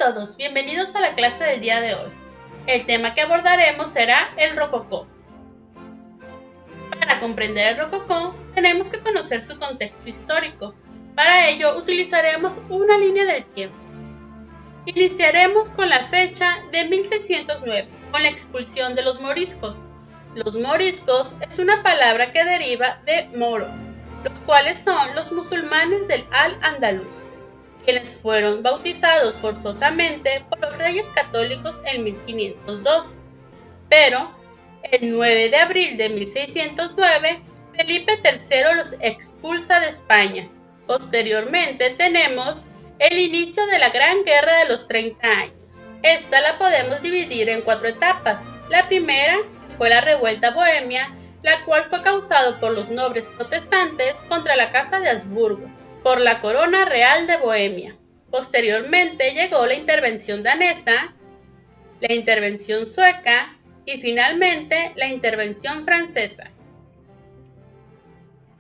todos, bienvenidos a la clase del día de hoy. El tema que abordaremos será el rococó. Para comprender el rococó, tenemos que conocer su contexto histórico. Para ello, utilizaremos una línea del tiempo. Iniciaremos con la fecha de 1609, con la expulsión de los moriscos. Los moriscos es una palabra que deriva de moro, los cuales son los musulmanes del Al-Ándalus, quienes fueron bautizados forzosamente por los reyes católicos en 1502. Pero, el 9 de abril de 1609, Felipe III los expulsa de España. Posteriormente tenemos el inicio de la Gran Guerra de los 30 años. Esta la podemos dividir en 4 etapas. La primera fue la revuelta bohemia, la cual fue causada por los nobles protestantes contra la Casa de Habsburgo, por la Corona Real de Bohemia. Posteriormente llegó la intervención danesa, la intervención sueca y finalmente la intervención francesa.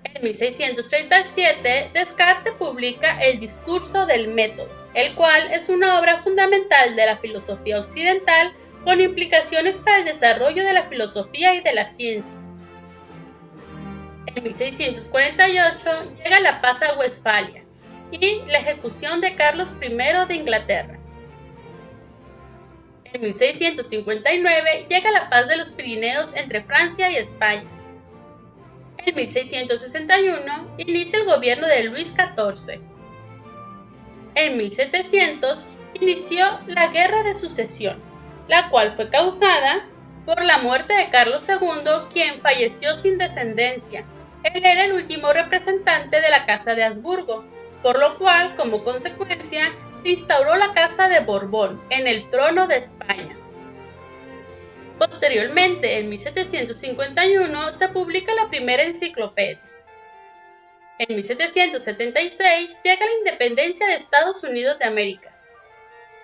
En 1637, Descartes publica El discurso del método, el cual es una obra fundamental de la filosofía occidental con implicaciones para el desarrollo de la filosofía y de la ciencia. En 1648 llega la paz a Westfalia y la ejecución de Carlos I de Inglaterra. En 1659 llega la paz de los Pirineos entre Francia y España. En 1661 inicia el gobierno de Luis XIV. En 1700 inició la Guerra de Sucesión, la cual fue causada por la muerte de Carlos II, quien falleció sin descendencia. Él era el último representante de la Casa de Habsburgo, por lo cual, como consecuencia, se instauró la Casa de Borbón en el trono de España. Posteriormente, en 1751, se publica la primera enciclopedia. En 1776 llega la independencia de Estados Unidos de América.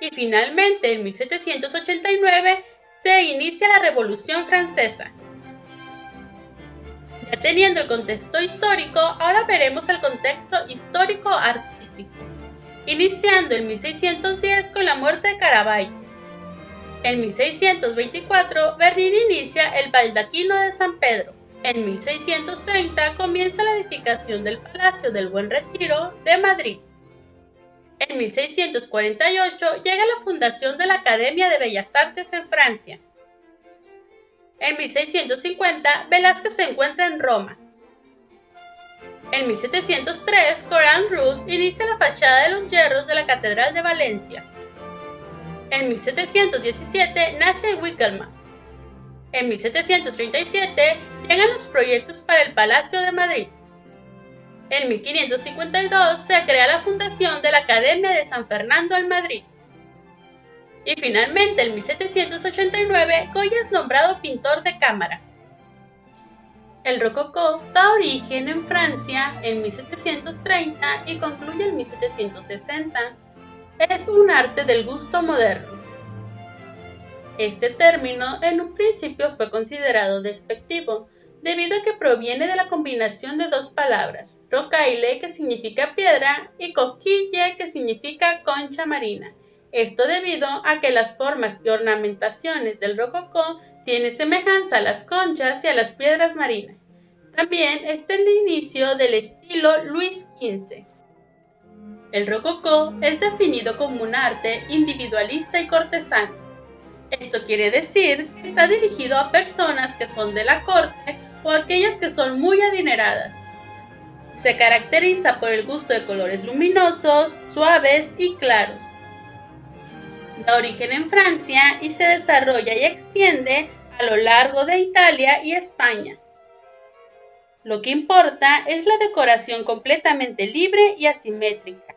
Y finalmente, en 1789, se inicia la Revolución Francesa. Ya teniendo el contexto histórico, ahora veremos el contexto histórico-artístico, iniciando en 1610 con la muerte de Caravaggio. En 1624, Bernini inicia el baldaquino de San Pedro. En 1630 comienza la edificación del Palacio del Buen Retiro de Madrid. En 1648 llega la fundación de la Academia de Bellas Artes en Francia. En 1650, Velázquez se encuentra en Roma. En 1703, Coran Rus inicia la fachada de los hierros de la Catedral de Valencia. En 1717 nace Wickelmann. En 1737 llegan los proyectos para el Palacio de Madrid. En 1552 se crea la fundación de la Academia de San Fernando en Madrid. Y finalmente, en 1789, Goya es nombrado pintor de cámara. El rococó da origen en Francia en 1730 y concluye en 1760. Es un arte del gusto moderno. Este término en un principio fue considerado despectivo, debido a que proviene de la combinación de 2 palabras, rocaille, que significa piedra, y coquille, que significa concha marina. Esto debido a que las formas y ornamentaciones del rococó tienen semejanza a las conchas y a las piedras marinas. También es el inicio del estilo Luis XV. El rococó es definido como un arte individualista y cortesano. Esto quiere decir que está dirigido a personas que son de la corte o aquellas que son muy adineradas. Se caracteriza por el gusto de colores luminosos, suaves y claros. Da origen en Francia y se desarrolla y extiende a lo largo de Italia y España. Lo que importa es la decoración completamente libre y asimétrica,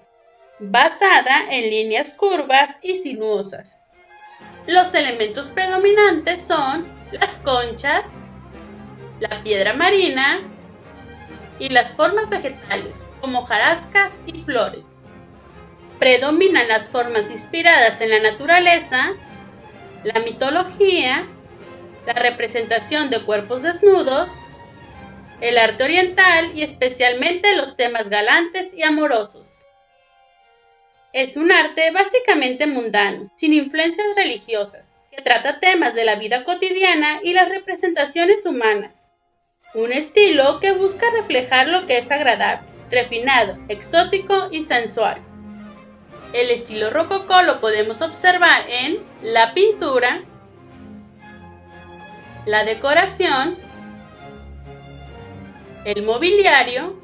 basada en líneas curvas y sinuosas. Los elementos predominantes son las conchas, la piedra marina y las formas vegetales, como hojarascas y flores. Predominan las formas inspiradas en la naturaleza, la mitología, la representación de cuerpos desnudos, el arte oriental y especialmente los temas galantes y amorosos. Es un arte básicamente mundano, sin influencias religiosas, que trata temas de la vida cotidiana y las representaciones humanas. Un estilo que busca reflejar lo que es agradable, refinado, exótico y sensual. El estilo rococó lo podemos observar en la pintura, la decoración, el mobiliario,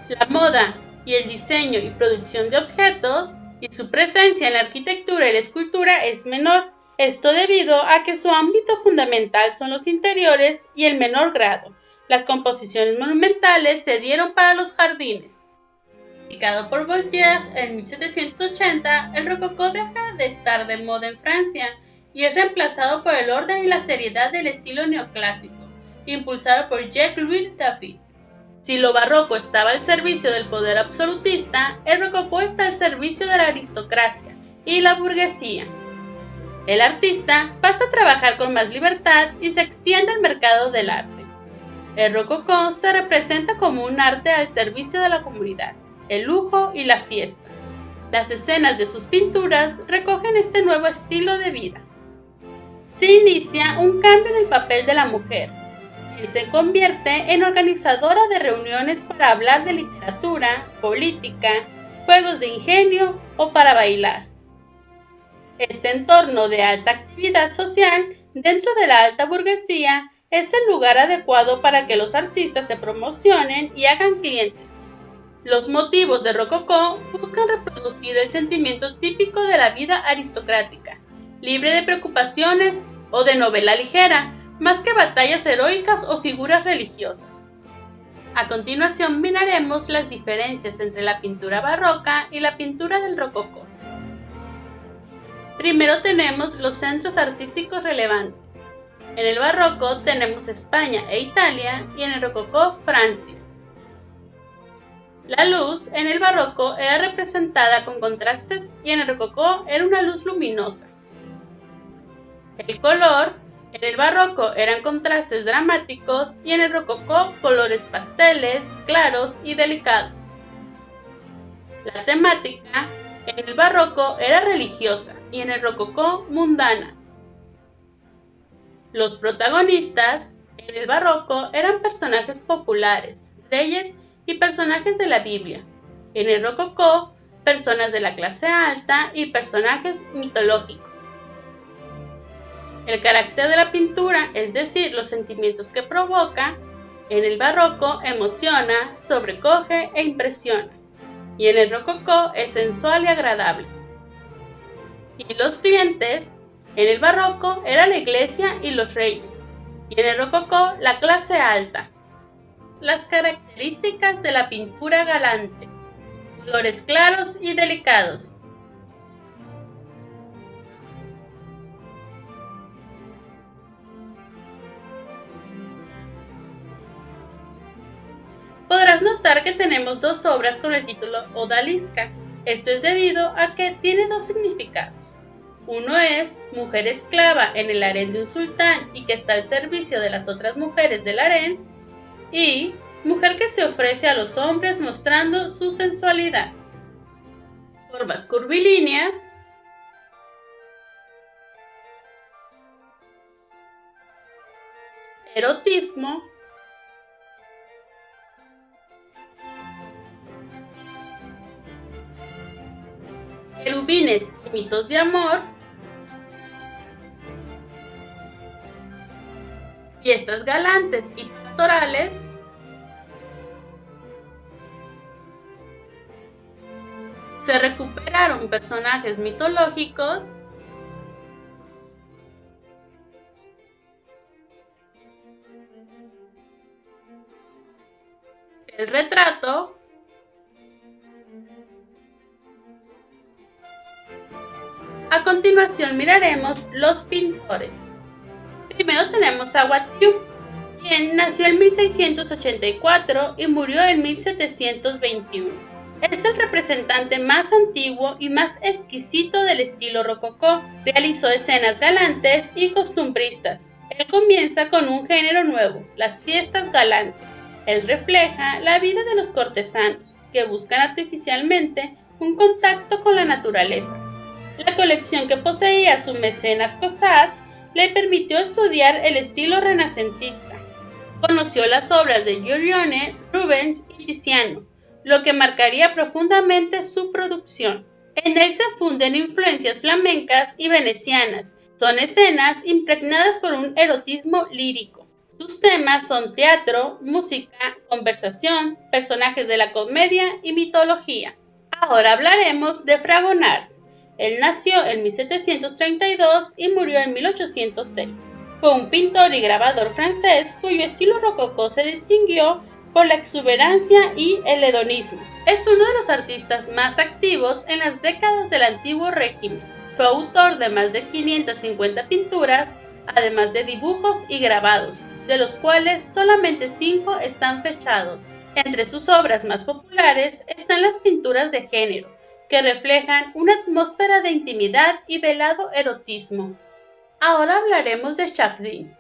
la moda y el diseño y producción de objetos, y su presencia en la arquitectura y la escultura es menor. Esto debido a que su ámbito fundamental son los interiores y el menor grado. Las composiciones monumentales se dieron para los jardines. Indicado por Voltaire en 1780, el rococó deja de estar de moda en Francia y es reemplazado por el orden y la seriedad del estilo neoclásico, impulsado por Jacques-Louis David. Si lo barroco estaba al servicio del poder absolutista, el rococó está al servicio de la aristocracia y la burguesía. El artista pasa a trabajar con más libertad y se extiende el mercado del arte. El rococó se representa como un arte al servicio de la comunidad, el lujo y la fiesta. Las escenas de sus pinturas recogen este nuevo estilo de vida. Se inicia un cambio en el papel de la mujer, quien se convierte en organizadora de reuniones para hablar de literatura, política, juegos de ingenio o para bailar. Este entorno de alta actividad social dentro de la alta burguesía es el lugar adecuado para que los artistas se promocionen y hagan clientes. Los motivos de rococó buscan reproducir el sentimiento típico de la vida aristocrática, libre de preocupaciones o de novela ligera, más que batallas heroicas o figuras religiosas. A continuación miraremos las diferencias entre la pintura barroca y la pintura del rococó. Primero tenemos los centros artísticos relevantes. En el barroco tenemos España e Italia y en el rococó Francia. La luz en el barroco era representada con contrastes y en el rococó era una luz luminosa. El color en el barroco eran contrastes dramáticos y en el rococó colores pasteles, claros y delicados. La temática en el barroco era religiosa y en el rococó mundana. Los protagonistas en el barroco eran personajes populares, reyes y personajes de la Biblia. En el rococó, personas de la clase alta y personajes mitológicos. El carácter de la pintura, es decir, los sentimientos que provoca, en el barroco emociona, sobrecoge e impresiona, y en el rococó es sensual y agradable. Y los clientes, en el barroco era la iglesia y los reyes, y en el rococó la clase alta. Las características de la pintura galante: colores claros y delicados. Podrás notar que tenemos dos obras con el título Odalisca. Esto es debido a que tiene dos significados. Uno es mujer esclava en el harén de un sultán y que está al servicio de las otras mujeres del harén, y mujer que se ofrece a los hombres mostrando su sensualidad. Formas curvilíneas, erotismo, querubines y mitos de amor, fiestas galantes y pastorales, se recuperaron personajes mitológicos, el retrato, a continuación miraremos los pintores. Primero tenemos a Watteau, quien nació en 1684 y murió en 1721. Es el representante más antiguo y más exquisito del estilo rococó. Realizó escenas galantes y costumbristas. Él comienza con un género nuevo, las fiestas galantes. Él refleja la vida de los cortesanos. que buscan artificialmente un contacto con la naturaleza. La colección que poseía su mecenas Cosat le permitió estudiar el estilo renacentista. Conoció las obras de Giorgione, Rubens y Tiziano, lo que marcaría profundamente su producción. En él se funden influencias flamencas y venecianas. Son escenas impregnadas por un erotismo lírico. Sus temas son teatro, música, conversación, personajes de la comedia y mitología. Ahora hablaremos de Fragonard. Él nació en 1732 y murió en 1806. Fue un pintor y grabador francés cuyo estilo rococó se distinguió por la exuberancia y el hedonismo. Es uno de los artistas más activos en las décadas del Antiguo Régimen. Fue autor de más de 550 pinturas, además de dibujos y grabados, de los cuales solamente 5 están fechados. Entre sus obras más populares están las pinturas de género, que reflejan una atmósfera de intimidad y velado erotismo. Ahora hablaremos de Chapdin,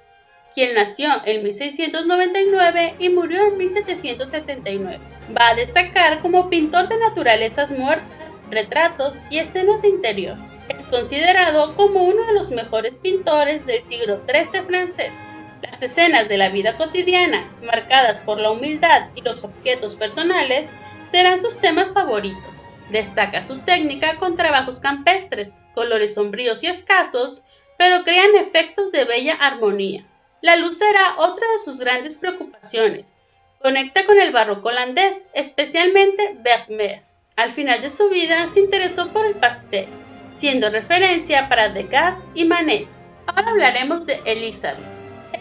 quien nació en 1699 y murió en 1779. Va a destacar como pintor de naturalezas muertas, retratos y escenas de interior. Es considerado como uno de los mejores pintores del siglo XIII francés. Las escenas de la vida cotidiana, marcadas por la humildad y los objetos personales, serán sus temas favoritos. Destaca su técnica con trabajos campestres, colores sombríos y escasos, pero crean efectos de bella armonía. La luz será otra de sus grandes preocupaciones. Conecta con el barroco holandés, especialmente Vermeer. Al final de su vida se interesó por el pastel, siendo referencia para Degas y Manet. Ahora hablaremos de Elizabeth.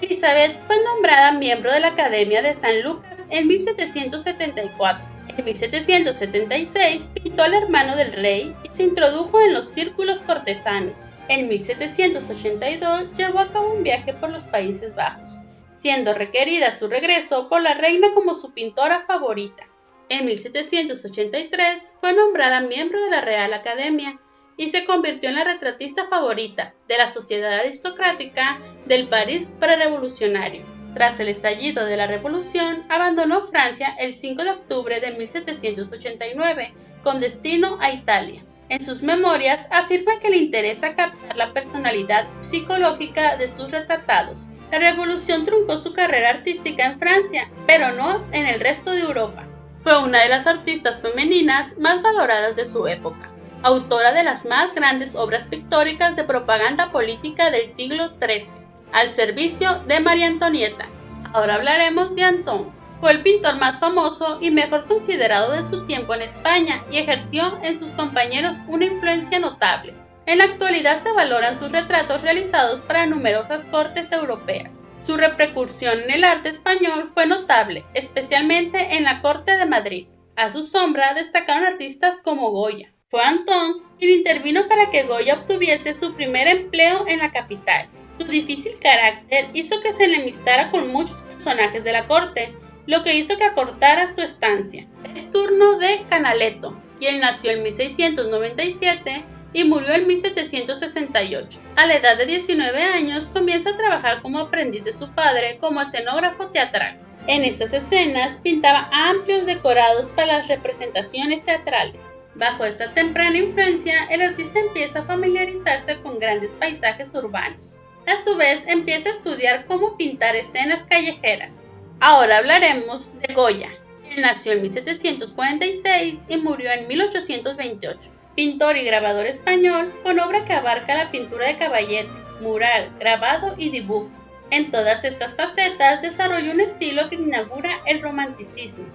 Elizabeth fue nombrada miembro de la Academia de San Lucas en 1774. En 1776 pintó al hermano del rey y se introdujo en los círculos cortesanos. En 1782 llevó a cabo un viaje por los Países Bajos, siendo requerida a su regreso por la reina como su pintora favorita. En 1783 fue nombrada miembro de la Real Academia y se convirtió en la retratista favorita de la sociedad aristocrática del París prerevolucionario. Tras el estallido de la Revolución, abandonó Francia el 5 de octubre de 1789 con destino a Italia. En sus memorias afirma que le interesa captar la personalidad psicológica de sus retratados. La revolución truncó su carrera artística en Francia, pero no en el resto de Europa. Fue una de las artistas femeninas más valoradas de su época, autora de las más grandes obras pictóricas de propaganda política del siglo XIII, al servicio de María Antonieta. Ahora hablaremos de Anton. Fue el pintor más famoso y mejor considerado de su tiempo en España y ejerció en sus compañeros una influencia notable. En la actualidad se valoran sus retratos realizados para numerosas cortes europeas. Su repercusión en el arte español fue notable, especialmente en la corte de Madrid. A su sombra destacaron artistas como Goya. Fue Anton quien intervino para que Goya obtuviese su primer empleo en la capital. Su difícil carácter hizo que se enemistara con muchos personajes de la corte, lo que hizo que acortara su estancia. Es turno de Canaletto, quien nació en 1697 y murió en 1768. A la edad de 19 años comienza a trabajar como aprendiz de su padre como escenógrafo teatral. En estas escenas pintaba amplios decorados para las representaciones teatrales. Bajo esta temprana influencia, el artista empieza a familiarizarse con grandes paisajes urbanos. A su vez, empieza a estudiar cómo pintar escenas callejeras. Ahora hablaremos de Goya. Él nació en 1746 y murió en 1828. Pintor y grabador español con obra que abarca la pintura de caballete, mural, grabado y dibujo. En todas estas facetas desarrolló un estilo que inaugura el romanticismo.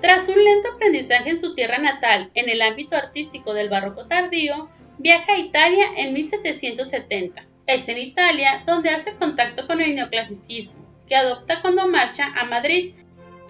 Tras un lento aprendizaje en su tierra natal en el ámbito artístico del barroco tardío, viaja a Italia en 1770. Es en Italia donde hace contacto con el neoclasicismo, que adopta cuando marcha a Madrid.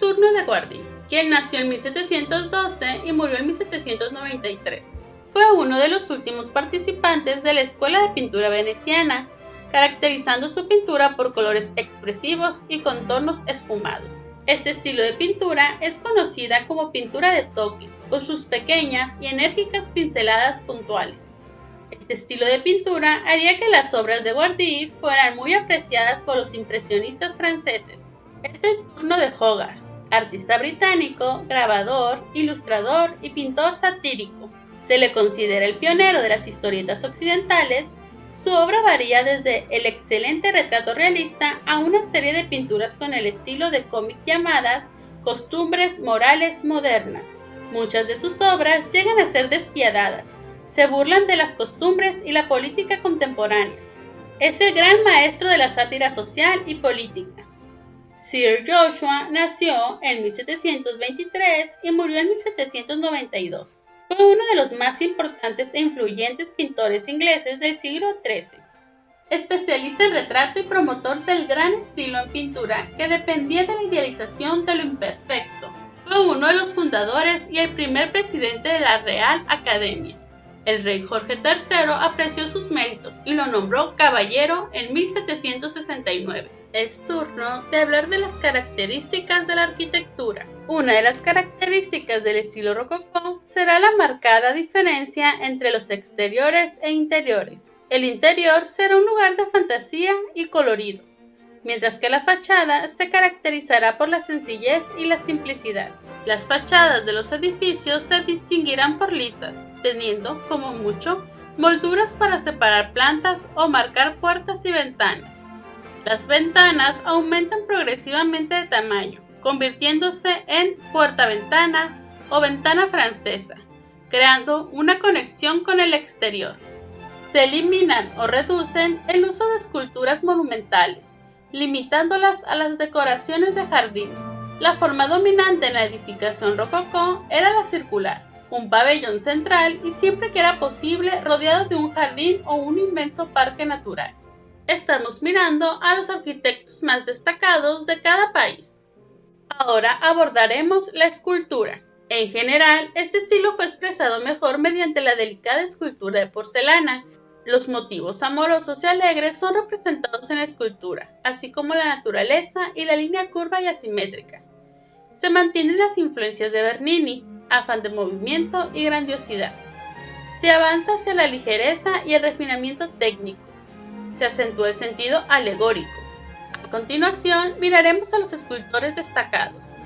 Turno de Guardi, quien nació en 1712 y murió en 1793. Fue uno de los últimos participantes de la Escuela de Pintura Veneciana, caracterizando su pintura por colores expresivos y contornos esfumados. Este estilo de pintura es conocida como pintura de toque, por sus pequeñas y enérgicas pinceladas puntuales. Este estilo de pintura haría que las obras de Guardi fueran muy apreciadas por los impresionistas franceses. Este es el turno de Hogarth, artista británico, grabador, ilustrador y pintor satírico. Se le considera el pionero de las historietas occidentales. Su obra varía desde el excelente retrato realista a una serie de pinturas con el estilo de cómic llamadas costumbres morales modernas. Muchas de sus obras llegan a ser despiadadas, se burlan de las costumbres y la política contemporáneas. Es el gran maestro de la sátira social y política. Sir Joshua nació en 1723 y murió en 1792. Fue uno de los más importantes e influyentes pintores ingleses del siglo XIII. Especialista en retrato y promotor del gran estilo en pintura que dependía de la idealización de lo imperfecto. Fue uno de los fundadores y el primer presidente de la Real Academia. El rey Jorge III apreció sus méritos y lo nombró caballero en 1769. Es turno de hablar de las características de la arquitectura. Una de las características del estilo rococó será la marcada diferencia entre los exteriores e interiores. El interior será un lugar de fantasía y colorido, mientras que la fachada se caracterizará por la sencillez y la simplicidad. Las fachadas de los edificios se distinguirán por lisas, teniendo, como mucho, molduras para separar plantas o marcar puertas y ventanas. Las ventanas aumentan progresivamente de tamaño, convirtiéndose en puerta-ventana o ventana francesa, creando una conexión con el exterior. Se eliminan o reducen el uso de esculturas monumentales, limitándolas a las decoraciones de jardines. La forma dominante en la edificación rococó era la circular, un pabellón central y siempre que era posible rodeado de un jardín o un inmenso parque natural. Estamos mirando a los arquitectos más destacados de cada país. Ahora abordaremos la escultura. En general, este estilo fue expresado mejor mediante la delicada escultura de porcelana. Los motivos amorosos y alegres son representados en la escultura, así como la naturaleza y la línea curva y asimétrica. Se mantienen las influencias de Bernini, afán de movimiento y grandiosidad. Se avanza hacia la ligereza y el refinamiento técnico. Se acentúa el sentido alegórico. A continuación, miraremos a los escultores destacados.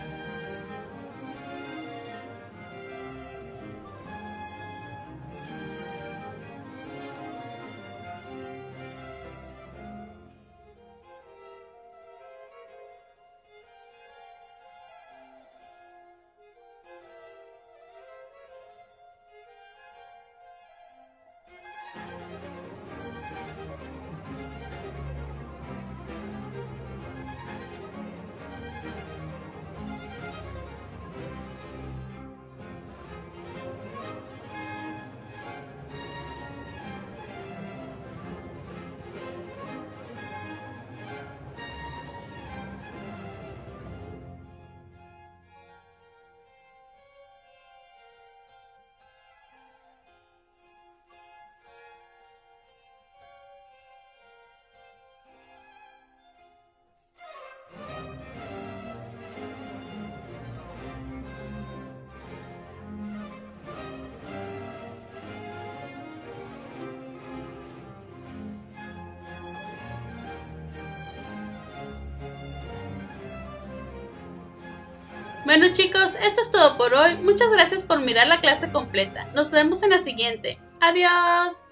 Bueno chicos, esto es todo por hoy. Muchas gracias por mirar la clase completa. Nos vemos en la siguiente. Adiós.